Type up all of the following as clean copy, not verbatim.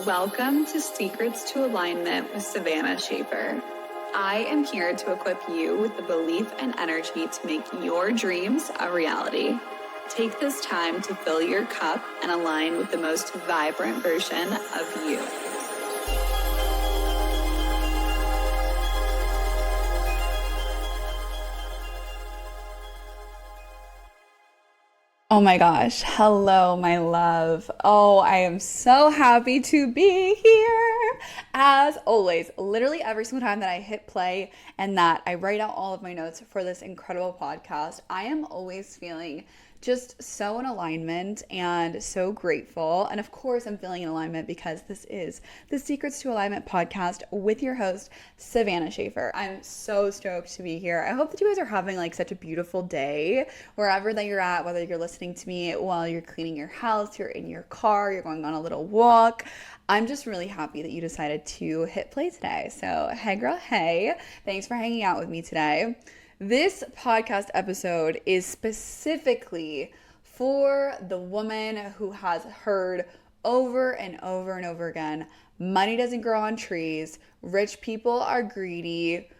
Welcome to Secrets to Alignment with Savannah Schaffer. I am here to equip you with the belief and energy to make your dreams a reality. Take this time to fill your cup and align with the most vibrant version of you. Oh my gosh. Hello, my love. Oh, I am so happy to be here. As always, literally every single time that I hit play and that I write out all of my notes for this incredible podcast, I am always feeling just so in alignment and so grateful. And of course, I'm feeling in alignment because this is the Secrets to Alignment podcast with your host, Savannah Schaffer. I'm so stoked to be here. I hope that you guys are having like such a beautiful day wherever that you're at, whether you're listening to me while you're cleaning your house, you're in your car, you're going on a little walk. I'm just really happy that you decided to hit play today. So, hey girl, hey, thanks for hanging out with me today. This podcast episode is specifically for the woman who has heard over and over and over again, money doesn't grow on trees, rich people are greedy,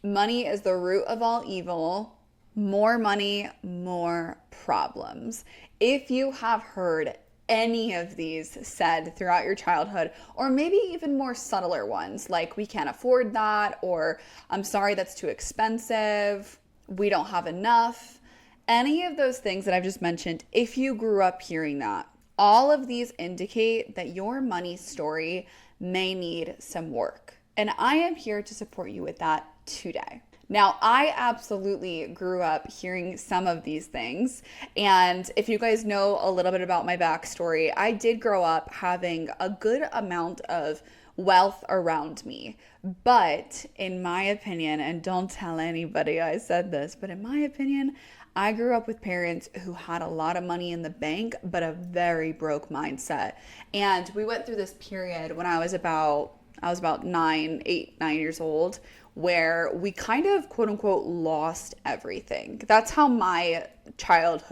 money is the root of all evil, more money, more problems. If you have heard any of these said throughout your childhood, or maybe even more subtler ones like we can't afford that, or I'm sorry, that's too expensive, we don't have enough, any of those things that I've just mentioned, if you grew up hearing that, all of these indicate that your money story may need some work. And I am here to support you with that today. Now, I absolutely grew up hearing some of these things, and if you guys know a little bit about my backstory, I did grow up having a good amount of wealth around me, but in my opinion, and don't tell anybody I said this, but in my opinion, I grew up with parents who had a lot of money in the bank, but a very broke mindset, and we went through this period when I was about 9 years old, where we kind of quote unquote lost everything. That's how my child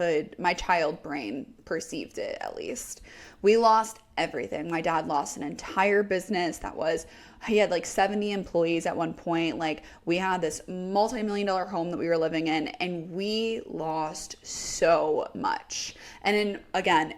brain perceived it, at least. We lost everything. My dad lost an entire business he had like 70 employees at one point. Like, we had this multi-million-dollar home that we were living in, and we lost so much. And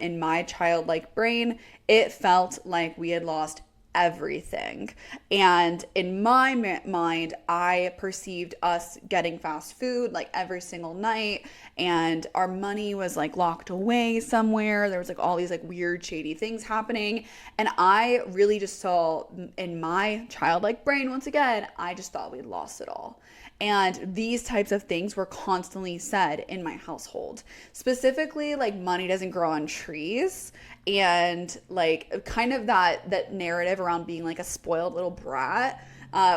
in my childlike brain, it felt like we had lost everything. And in my mind, I perceived us getting fast food like every single night, and our money was like locked away somewhere. There was like all these like weird shady things happening, and I really just saw in my childlike brain, once again, I just thought we'd lost it all. And these types of things were constantly said in my household, specifically like money doesn't grow on trees, and like kind of that narrative around being like a spoiled little brat,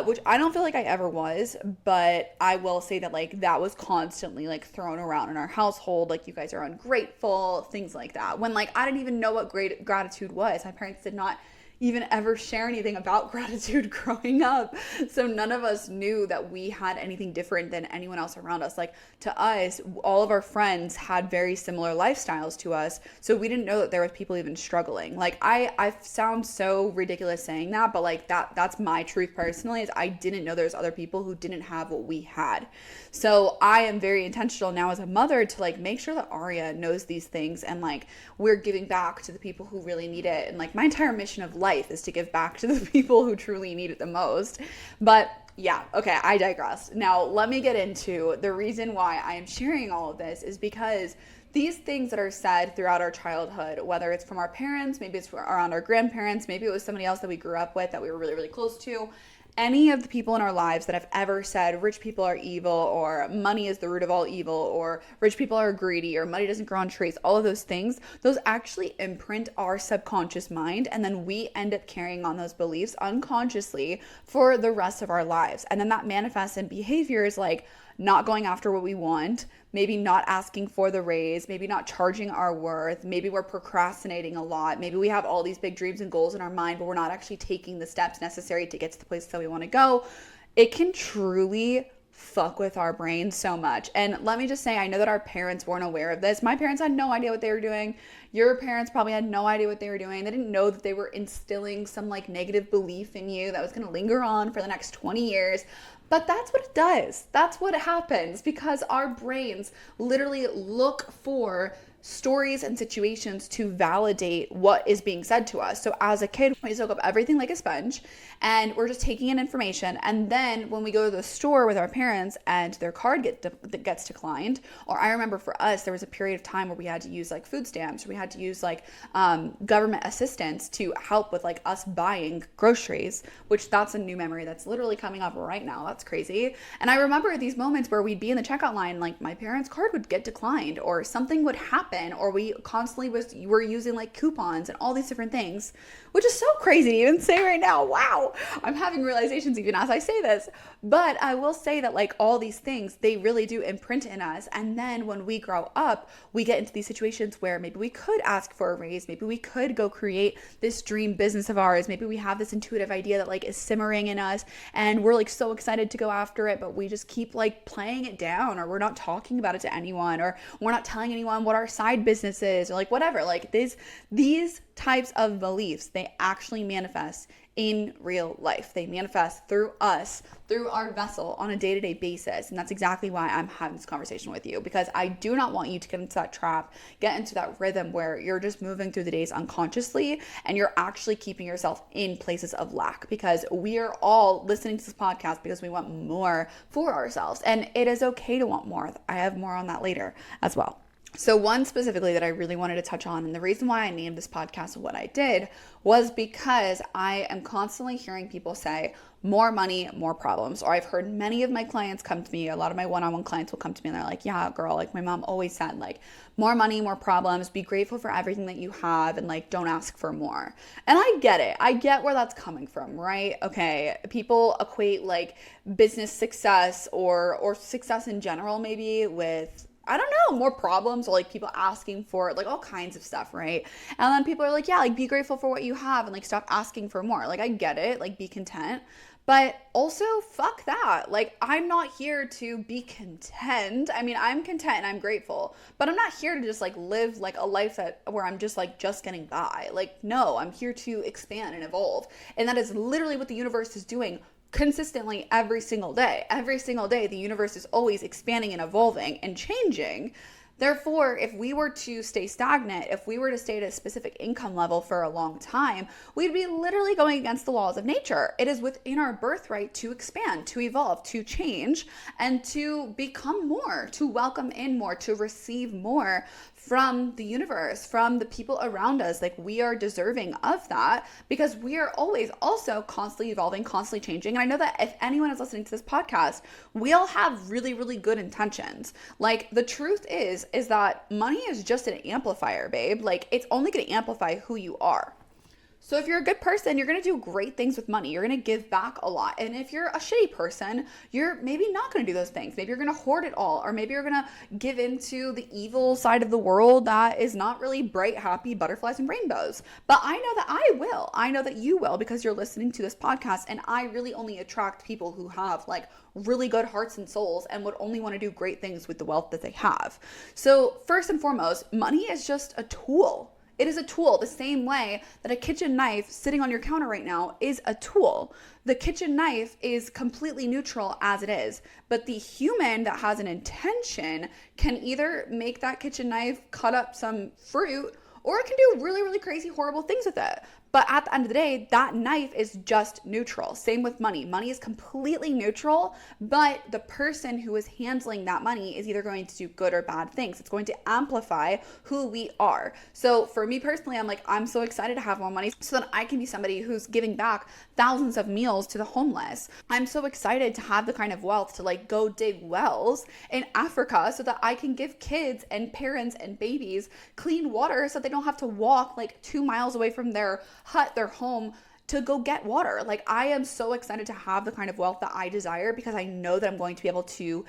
which I don't feel like I ever was, but I will say that like that was constantly like thrown around in our household, like you guys are ungrateful, things like that, when like I didn't even know what great gratitude was. My parents did not even ever share anything about gratitude growing up. So none of us knew that we had anything different than anyone else around us. Like, to us, all of our friends had very similar lifestyles to us. So we didn't know that there was people even struggling. Like, I sound so ridiculous saying that, but like that's my truth personally, is I didn't know there's other people who didn't have what we had. So I am very intentional now as a mother to like make sure that Aria knows these things, and like we're giving back to the people who really need it. And like my entire mission of life is to give back to the people who truly need it the most. But yeah, okay, I digress. Now let me get into the reason why I am sharing all of this, is because these things that are said throughout our childhood, whether it's from our parents, maybe it's around our grandparents, maybe it was somebody else that we grew up with that we were really, really close to, any of the people in our lives that have ever said rich people are evil, or money is the root of all evil, or rich people are greedy, or money doesn't grow on trees, all of those things, those actually imprint our subconscious mind, and then we end up carrying on those beliefs unconsciously for the rest of our lives. And then that manifests in behaviors like not going after what we want, maybe not asking for the raise, maybe not charging our worth, maybe we're procrastinating a lot, maybe we have all these big dreams and goals in our mind, but we're not actually taking the steps necessary to get to the place that we want to go. It can truly fuck with our brains so much. And let me just say, I know that our parents weren't aware of this. My parents had no idea what they were doing. Your parents probably had no idea what they were doing. They didn't know that they were instilling some like negative belief in you that was going to linger on for the next 20 years. But that's what it does. That's what happens because our brains literally look for stories and situations to validate what is being said to us. So as a kid, we soak up everything like a sponge and we're just taking in information. And then when we go to the store with our parents and their card gets declined, or I remember for us, there was a period of time where we had to use like food stamps, or we had to use like government assistance to help with like us buying groceries, which that's a new memory that's literally coming up right now. That's crazy. And I remember these moments where we'd be in the checkout line, like my parents' card would get declined or something would happen, or we constantly were using like coupons and all these different things, which is so crazy to even say right now. Wow, I'm having realizations even as I say this. But I will say that like all these things, they really do imprint in us. And then when we grow up, we get into these situations where maybe we could ask for a raise, maybe we could go create this dream business of ours, maybe we have this intuitive idea that like is simmering in us and we're like so excited to go after it, but we just keep like playing it down, or we're not talking about it to anyone, or we're not telling anyone what our side business is, or like whatever. Like these types of beliefs, they actually manifest in real life. They manifest through us, through our vessel on a day-to-day basis. And that's exactly why I'm having this conversation with you, because I do not want you to get into that trap, get into that rhythm where you're just moving through the days unconsciously and you're actually keeping yourself in places of lack, because we are all listening to this podcast because we want more for ourselves. And it is okay to want more. I have more on that later as well. So one specifically that I really wanted to touch on, and the reason why I named this podcast what I did, was because I am constantly hearing people say, more money, more problems. Or I've heard many of my clients come to me, a lot of my one-on-one clients will come to me and they're like, yeah, girl, like my mom always said, like, more money, more problems, be grateful for everything that you have and like don't ask for more. And I get it. I get where that's coming from, right? Okay, people equate like business success or success in general maybe with, I don't know, more problems, or like people asking for like all kinds of stuff, right? And then people are like, yeah, like be grateful for what you have and like stop asking for more. Like I get it, like be content. But also fuck that. Like I'm not here to be content. I mean, I'm content and I'm grateful, but I'm not here to just like live like a life where I'm just getting by. Like no, I'm here to expand and evolve. And that is literally what the universe is doing consistently every single day. Every single day, the universe is always expanding and evolving and changing. Therefore, if we were to stay stagnant, if we were to stay at a specific income level for a long time, we'd be literally going against the laws of nature. It is within our birthright to expand, to evolve, to change, and to become more, to welcome in more, to receive more from the universe, from the people around us. Like we are deserving of that because we are always also constantly evolving, constantly changing. And I know that if anyone is listening to this podcast, we all have really, really good intentions. Like the truth is that money is just an amplifier, babe. Like it's only going to amplify who you are. So if you're a good person, you're going to do great things with money. You're going to give back a lot. And if you're a shitty person, you're maybe not going to do those things. Maybe you're going to hoard it all, or maybe you're going to give into the evil side of the world that is not really bright, happy butterflies and rainbows. But I know that I will. I know that you will, because you're listening to this podcast, and I really only attract people who have like really good hearts and souls and would only want to do great things with the wealth that they have. So first and foremost, money is just a tool. It is a tool, the same way that a kitchen knife sitting on your counter right now is a tool. The kitchen knife is completely neutral as it is, but the human that has an intention can either make that kitchen knife cut up some fruit, or it can do really, really crazy, horrible things with it. But at the end of the day, that knife is just neutral. Same with money. Money is completely neutral, but the person who is handling that money is either going to do good or bad things. It's going to amplify who we are. So for me personally, I'm so excited to have more money so that I can be somebody who's giving back thousands of meals to the homeless. I'm so excited to have the kind of wealth to like go dig wells in Africa so that I can give kids and parents and babies clean water so they don't have to walk like 2 miles away from their hut, their home, to go get water. Like I am so excited to have the kind of wealth that I desire, because I know that I'm going to be able to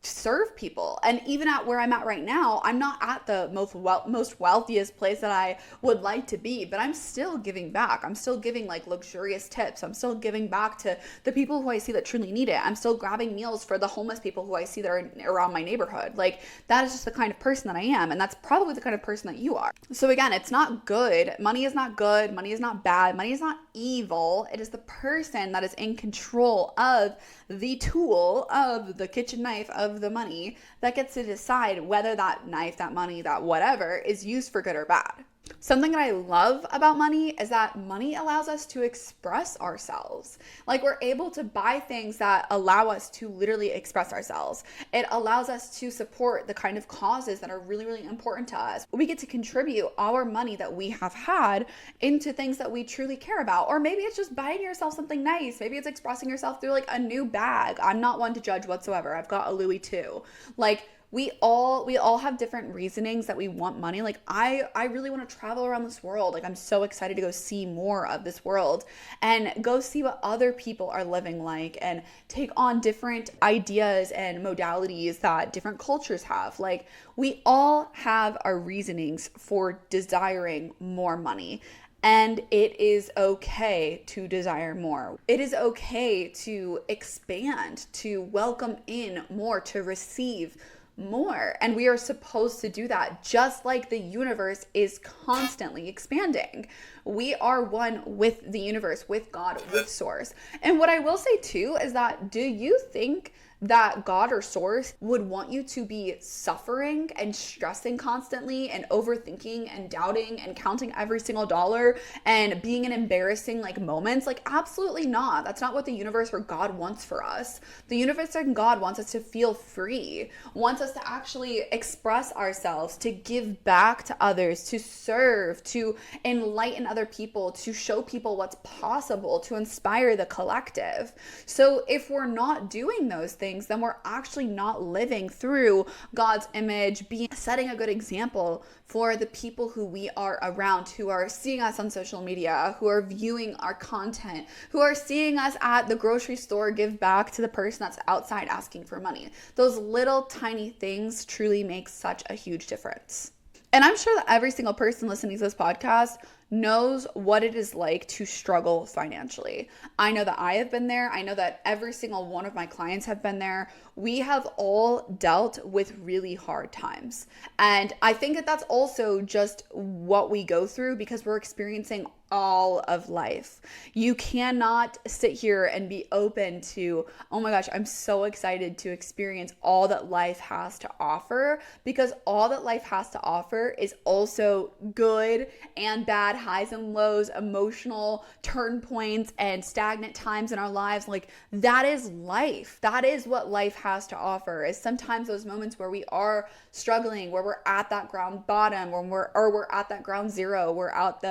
serve people. And even at where I'm at right now, I'm not at the most wealthiest place that I would like to be, but I'm still giving back. I'm still giving like luxurious tips. I'm still giving back to the people who I see that truly need it. I'm still grabbing meals for the homeless people who I see that are around my neighborhood. Like, that is just the kind of person that I am, and that's probably the kind of person that you are. So again, it's not good. Money is not good. Money is not bad. Money is not evil. It is the person that is in control of the tool, of the kitchen knife, of the money, that gets to decide whether that knife, that money, that whatever is used for good or bad. Something that I love about money is that money allows us to express ourselves. Like, we're able to buy things that allow us to literally express ourselves. It allows us to support the kind of causes that are really, really important to us. We get to contribute our money that we have had into things that we truly care about. Or maybe it's just buying yourself something nice. Maybe it's expressing yourself through like a new bag. I'm not one to judge whatsoever. I've got a Louis too. Like, we all have different reasonings that we want money. Like, I really want to travel around this world. Like, I'm so excited to go see more of this world and go see what other people are living like and take on different ideas and modalities that different cultures have. Like, we all have our reasonings for desiring more money. And it is okay to desire more. It is okay to expand, to welcome in more, to receive more. And we are supposed to do that, just like the universe is constantly expanding. We are one with the universe, with God, with source. And what I will say too is that, do you think that God or source would want you to be suffering and stressing constantly and overthinking and doubting and counting every single dollar and being in embarrassing like moments? Like, absolutely not. That's not what the universe or God wants for us. The universe and God wants us to feel free, wants us to actually express ourselves, to give back to others, to serve, to enlighten other people, to show people what's possible, to inspire the collective. So if we're not doing those things, then we're actually not living through God's image, setting a good example for the people who we are around, who are seeing us on social media, who are viewing our content, who are seeing us at the grocery store give back to the person that's outside asking for money. Those little tiny things truly make such a huge difference. And I'm sure that every single person listening to this podcast knows what it is like to struggle financially. I know that I have been there. I know that every single one of my clients have been there. We have all dealt with really hard times. And I think that that's also just what we go through because we're experiencing all of life. You cannot sit here and be open to, oh my gosh, I'm so excited to experience all that life has to offer, because all that life has to offer is also good and bad, highs and lows, emotional turn points and stagnant times in our lives. Like, that is life. That is what life has to offer, is sometimes those moments where we are struggling, where we're at that ground bottom, or we're at that ground zero, we're at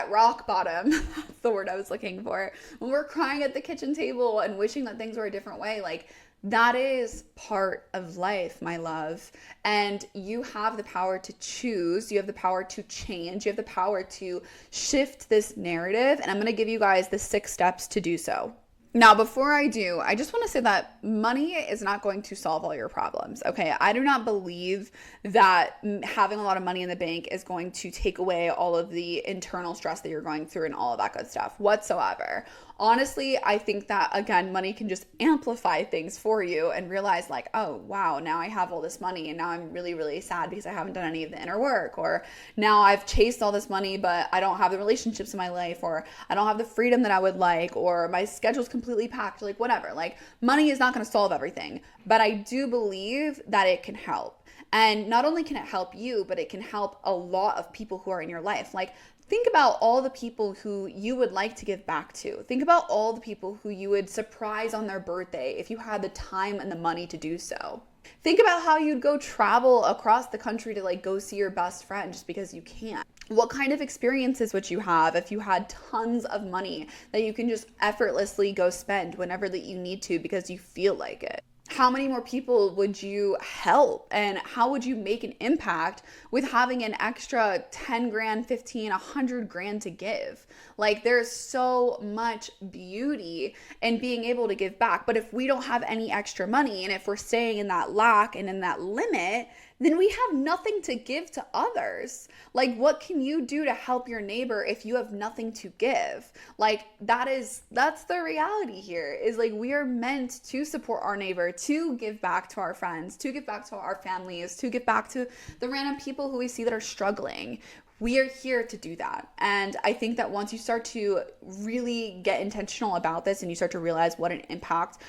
rock bottom. That's the word I was looking for. When we're crying at the kitchen table and wishing that things were a different way, like, that is part of life, my love. And you have the power to choose. You have the power to change. You have the power to shift this narrative. And I'm going to give you guys the 6 steps to do so. Now, before I do, I just want to say that money is not going to solve all your problems, okay? I do not believe that having a lot of money in the bank is going to take away all of the internal stress that you're going through and all of that good stuff whatsoever. Honestly, I think that, again, money can just amplify things for you and realize like, oh, wow, now I have all this money and now I'm really, really sad because I haven't done any of the inner work. Or now I've chased all this money, but I don't have the relationships in my life, or I don't have the freedom that I would like, or my schedule's completely packed, like whatever. Like, money is not going to solve everything, but I do believe that it can help. And not only can it help you, but it can help a lot of people who are in your life. Like, think about all the people who you would like to give back to. Think about all the people who you would surprise on their birthday if you had the time and the money to do so. Think about how you'd go travel across the country to like go see your best friend just because you can. What kind of experiences would you have if you had tons of money that you can just effortlessly go spend whenever that you need to because you feel like it? how many more people would you help, and how would you make an impact with having an extra 10 grand, 15, 100 grand to give? Like, there's so much beauty in being able to give back. But if we don't have any extra money, and if we're staying in that lack and in that limit, then we have nothing to give to others. Like, what can you do to help your neighbor if you have nothing to give? Like, that's the reality here, is like, we are meant to support our neighbor, to give back to our friends, to give back to our families, to give back to the random people who we see that are struggling. We are here to do that. And I think that once you start to really get intentional about this, and you start to realize what an impact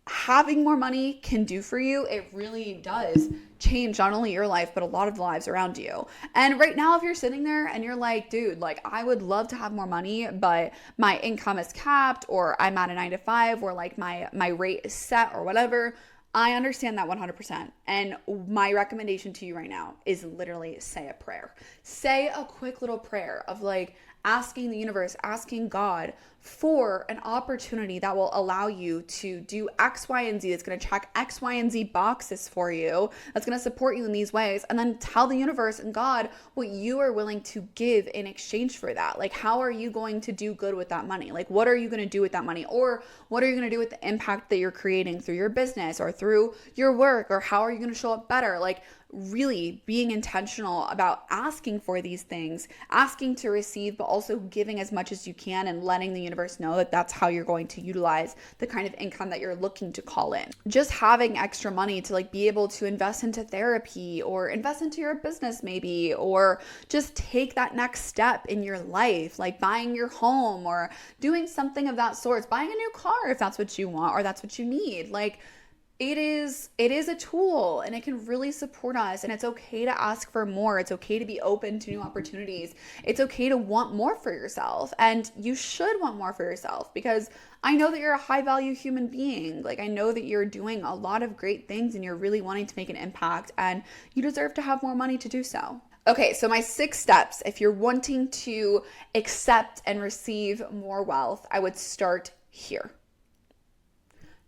having more money can do for you, it really does change not only your life, but a lot of the lives around you. And right now, if you're sitting there and you're like, dude, like, I would love to have more money, but my income is capped, or I'm at a 9 to 5, or like my rate is set, or whatever, I understand that 100%. And my recommendation to you right now is literally say a prayer. Say a quick little prayer of like asking the universe, asking God for an opportunity that will allow you to do X, Y, and Z. It's going to check X, Y, and Z boxes for you. That's going to support you in these ways. And then tell the universe and God what you are willing to give in exchange for that. Like, how are you going to do good with that money? Like, what are you going to do with that money? Or what are you going to do with the impact that you're creating through your business or through your work? Or how are you going to show up better? Like, really being intentional about asking for these things, asking to receive, but also giving as much as you can, and letting the universe know that that's how you're going to utilize the kind of income that you're looking to call in. Just having extra money to like be able to invest into therapy, or invest into your business maybe, or just take that next step in your life, like buying your home or doing something of that sort, buying a new car if that's what you want or that's what you need. Like, it is a tool, and it can really support us, and it's okay to ask for more. It's okay to be open to new opportunities. It's okay to want more for yourself, and you should want more for yourself, because I know that you're a high value human being. Like, I know that you're doing a lot of great things, and you're really wanting to make an impact, and you deserve to have more money to do so. Okay, so my 6 steps, if you're wanting to accept and receive more wealth, I would start here.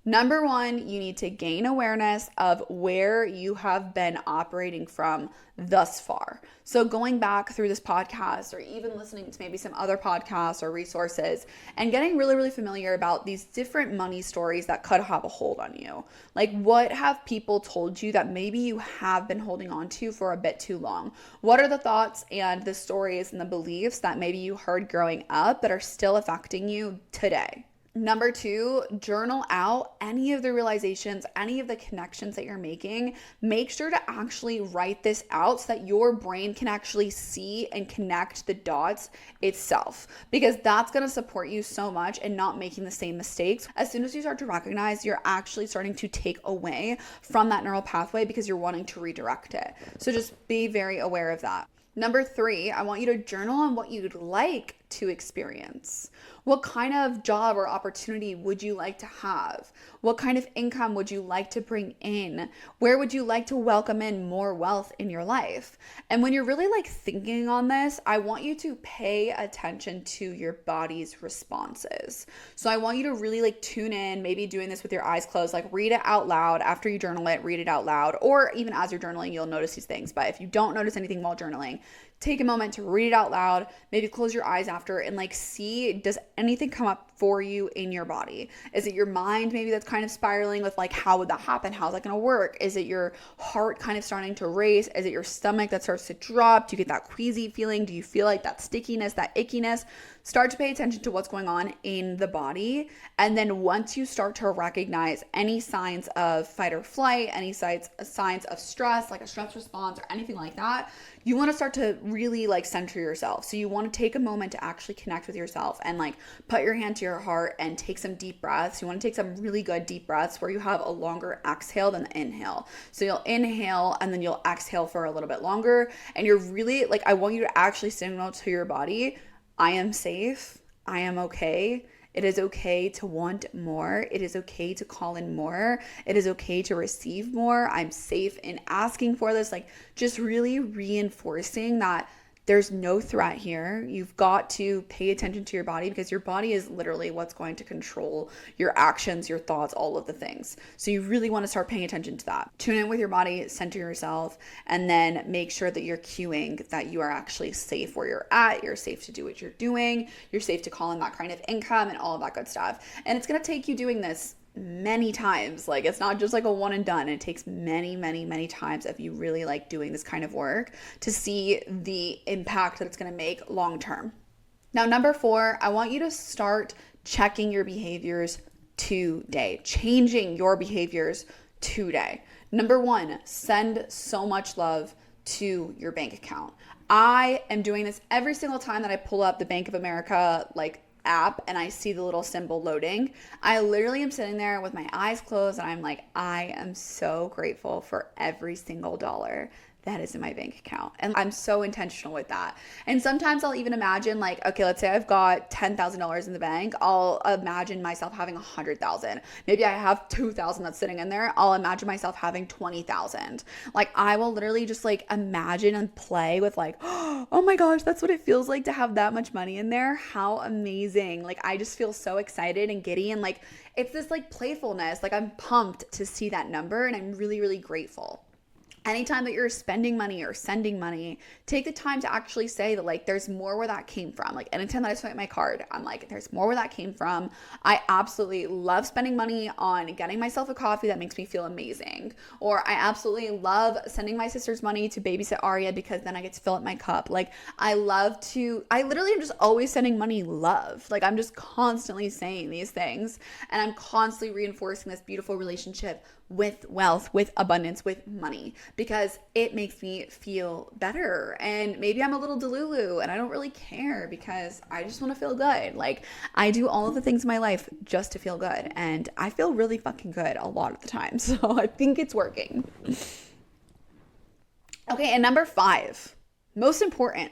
Number 1, you need to gain awareness of where you have been operating from thus far. So going back through this podcast, or even listening to maybe some other podcasts or resources, and getting really, really familiar about these different money stories that could have a hold on you. Like, what have people told you that maybe you have been holding on to for a bit too long? What are the thoughts and the stories and the beliefs that maybe you heard growing up that are still affecting you today? Number 2, journal out any of the realizations, any of the connections that you're making. Make sure to actually write this out so that your brain can actually see and connect the dots itself, because that's going to support you so much in not making the same mistakes. As soon as you start to recognize, you're actually starting to take away from that neural pathway because you're wanting to redirect it. So just be very aware of that. Number 3, I want you to journal on what you'd like to experience. What kind of job or opportunity would you like to have? What kind of income would you like to bring in? Where would you like to welcome in more wealth in your life? And when you're really like thinking on this, I want you to pay attention to your body's responses. So I want you to really like tune in, maybe doing this with your eyes closed, like read it out loud after you journal it, read it out loud, or even as you're journaling, you'll notice these things. But if you don't notice anything while journaling, take a moment to read it out loud, maybe close your eyes after, and like see, does anything come up for you in your body? Is it your mind maybe that's kind of spiraling with like, how would that happen? How's that going to work? Is it your heart kind of starting to race? Is it your stomach that starts to drop? Do you get that queasy feeling? Do you feel like that stickiness, that ickiness? Start to pay attention to what's going on in the body. And then once you start to recognize any signs of fight or flight, any signs of stress, like a stress response or anything like that, you want to start to really like center yourself. So you want to take a moment to actually connect with yourself and like put your hand to your heart and take some deep breaths. You want to take some really good deep breaths where you have a longer exhale than the inhale. So you'll inhale and then you'll exhale for a little bit longer. And you're really like, I want you to actually signal to your body, I am safe. I am okay. It is okay to want more. It is okay to call in more. It is okay to receive more. I'm safe in asking for this. Like, just really reinforcing that There's no threat here. You've got to pay attention to your body because your body is literally what's going to control your actions, your thoughts, all of the things. So you really want to start paying attention to that. Tune in with your body, center yourself, and then make sure that you're cueing that you are actually safe where you're at. You're safe to do what you're doing. You're safe to call in that kind of income and all of that good stuff. And it's going to take you doing this many times. Like, it's not just like a one and done. It takes many, many, many times if you really like doing this kind of work to see the impact that it's going to make long term. Now, number 4, I want you to start checking your behaviors today, changing your behaviors today. Number 1, send so much love to your bank account. I am doing this every single time that I pull up the Bank of America app and I see the little symbol loading. I literally am sitting there with my eyes closed and I'm like, I am so grateful for every single dollar that is in my bank account. And I'm so intentional with that. And sometimes I'll even imagine okay, let's say I've got $10,000 in the bank. I'll imagine myself having 100,000. Maybe I have 2,000 that's sitting in there. I'll imagine myself having 20,000. I will literally just imagine and play with oh my gosh, that's what it feels like to have that much money in there. How amazing. I just feel so excited and giddy and it's this playfulness. I'm pumped to see that number and I'm really, really grateful. Anytime that you're spending money or sending money, take the time to actually say that there's more where that came from. Anytime that I swipe my card, I'm there's more where that came from. I absolutely love spending money on getting myself a coffee that makes me feel amazing. Or I absolutely love sending my sister's money to babysit Aria because then I get to fill up my cup. I literally am just always sending money love. I'm just constantly saying these things and I'm constantly reinforcing this beautiful relationship with wealth, with abundance, with money, because it makes me feel better. And maybe I'm a little delulu and I don't really care because I just want to feel good. I do all of the things in my life just to feel good. And I feel really fucking good a lot of the time. So I think it's working. Okay. And number 5, most important,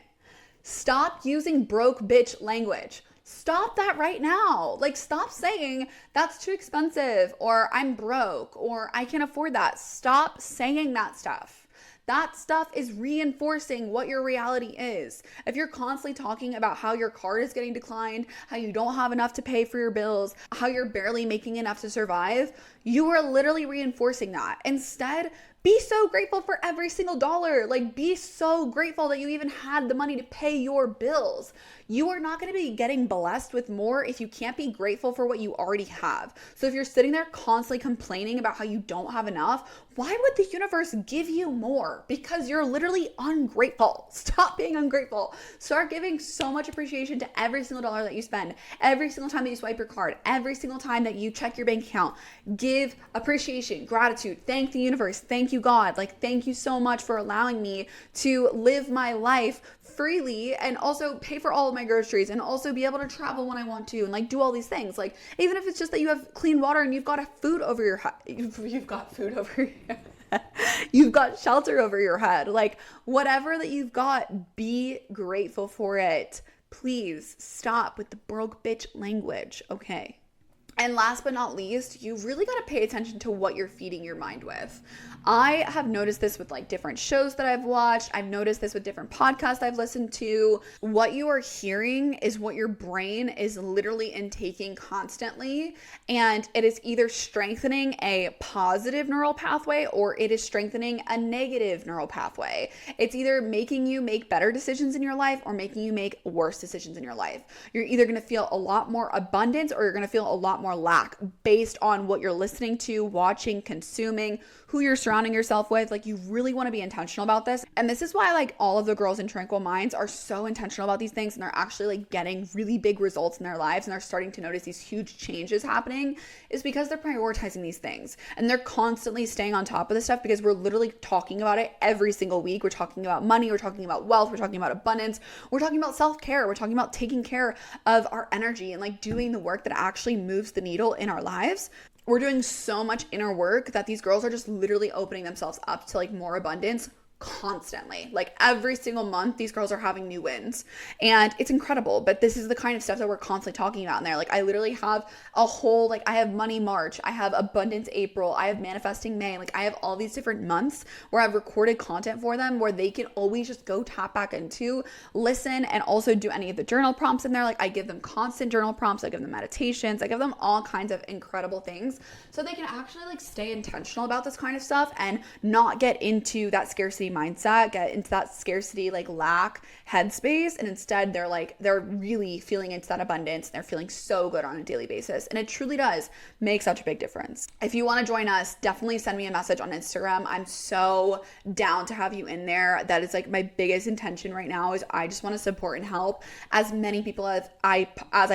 stop using broke bitch language. Stop that right now. Stop saying that's too expensive or I'm broke or I can't afford that. Stop saying that stuff. That stuff is reinforcing what your reality is. If you're constantly talking about how your card is getting declined, how you don't have enough to pay for your bills, how you're barely making enough to survive, you are literally reinforcing that. Instead, be so grateful for every single dollar. Be so grateful that you even had the money to pay your bills. You are not going to be getting blessed with more if you can't be grateful for what you already have. So if you're sitting there constantly complaining about how you don't have enough, why would the universe give you more? Because you're literally ungrateful. Stop being ungrateful. Start giving so much appreciation to every single dollar that you spend, every single time that you swipe your card, every single time that you check your bank account. Give appreciation, gratitude, thank the universe, thank you God. Thank you so much for allowing me to live my life freely and also pay for all of my groceries and also be able to travel when I want to and do all these things. Even if it's just that you have clean water and you've got food over your head, you've got food over your head. You've got shelter over your head. Whatever that you've got, be grateful for it. Please stop with the broke bitch language. Okay. And last but not least, you really got to pay attention to what you're feeding your mind with. I have noticed this with different shows that I've watched. I've noticed this with different podcasts I've listened to. What you are hearing is what your brain is literally intaking constantly. And it is either strengthening a positive neural pathway or it is strengthening a negative neural pathway. It's either making you make better decisions in your life or making you make worse decisions in your life. You're either going to feel a lot more abundance or you're going to feel a lot more lack based on what you're listening to, watching, consuming, who you're surrounding yourself with. You really want to be intentional about this. And this is why all of the girls in Tranquil Minds are so intentional about these things and they're actually getting really big results in their lives and they're starting to notice these huge changes happening, is because they're prioritizing these things and they're constantly staying on top of this stuff because we're literally talking about it every single week. We're talking about money, we're talking about wealth, we're talking about abundance, we're talking about self-care, we're talking about taking care of our energy and doing the work that actually moves the needle in our lives. We're doing so much inner work that these girls are just literally opening themselves up to more abundance constantly. Like every single month, these girls are having new wins. And it's incredible. But this is the kind of stuff that we're constantly talking about in there. Like I literally have a whole, like I have Money March, I have Abundance April, I have Manifesting May. Like I have all these different months where I've recorded content for them where they can always just go tap back into, listen, and also do any of the journal prompts in there. Like I give them constant journal prompts, I give them meditations, I give them all kinds of incredible things so they can actually like stay intentional about this kind of stuff and not get into that scarcity mindset, get into that scarcity, like lack headspace. And instead they're really feeling into that abundance. They're feeling so good on a daily basis. And it truly does make such a big difference. If you want to join us, definitely send me a message on Instagram. I'm so down to have you in there. That is like my biggest intention right now is I just want to support and help as many people as I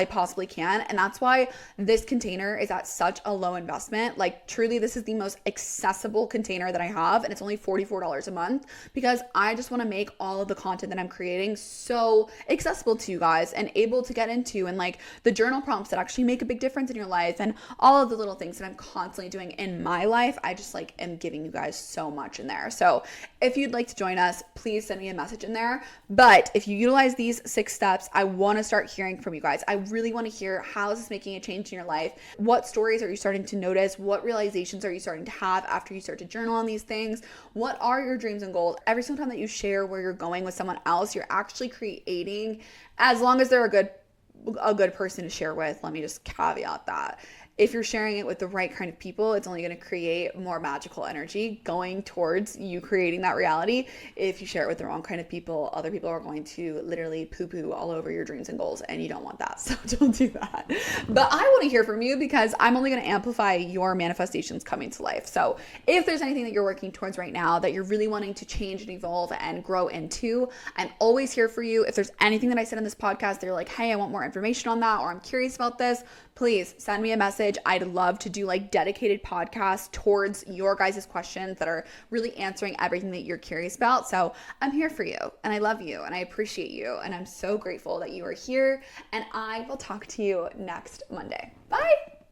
possibly can. And that's why this container is at such a low investment. Like truly, this is the most accessible container that I have. And it's only $44 a month because I just want to make all of the content that I'm creating so accessible to you guys and able to get into, and like the journal prompts that actually make a big difference in your life and all of the little things that I'm constantly doing in my life. I just like am giving you guys so much in there. So if you'd like to join us, please send me a message in there. But if you utilize these 6 steps, I want to start hearing from you guys. I really want to hear, how is this making a change in your life? What stories are you starting to notice? What realizations are you starting to have after you start to journal on these things? What are your dreams and goals? Every single time that you share where you're going with someone else, you're actually creating, as long as they're a good person to share with. Let me just caveat that. If you're sharing it with the right kind of people, it's only going to create more magical energy going towards you creating that reality. If you share it with the wrong kind of people, other people are going to literally poo-poo all over your dreams and goals, and you don't want that. So don't do that. But I want to hear from you because I'm only going to amplify your manifestations coming to life. So if there's anything that you're working towards right now that you're really wanting to change and evolve and grow into, I'm always here for you. If there's anything that I said in this podcast that you're like, hey, I want more information on that, or I'm curious about this, please send me a message. I'd love to do like dedicated podcasts towards your guys' questions that are really answering everything that you're curious about. So I'm here for you, and I love you, and I appreciate you, and I'm so grateful that you are here, and I will talk to you next Monday. Bye.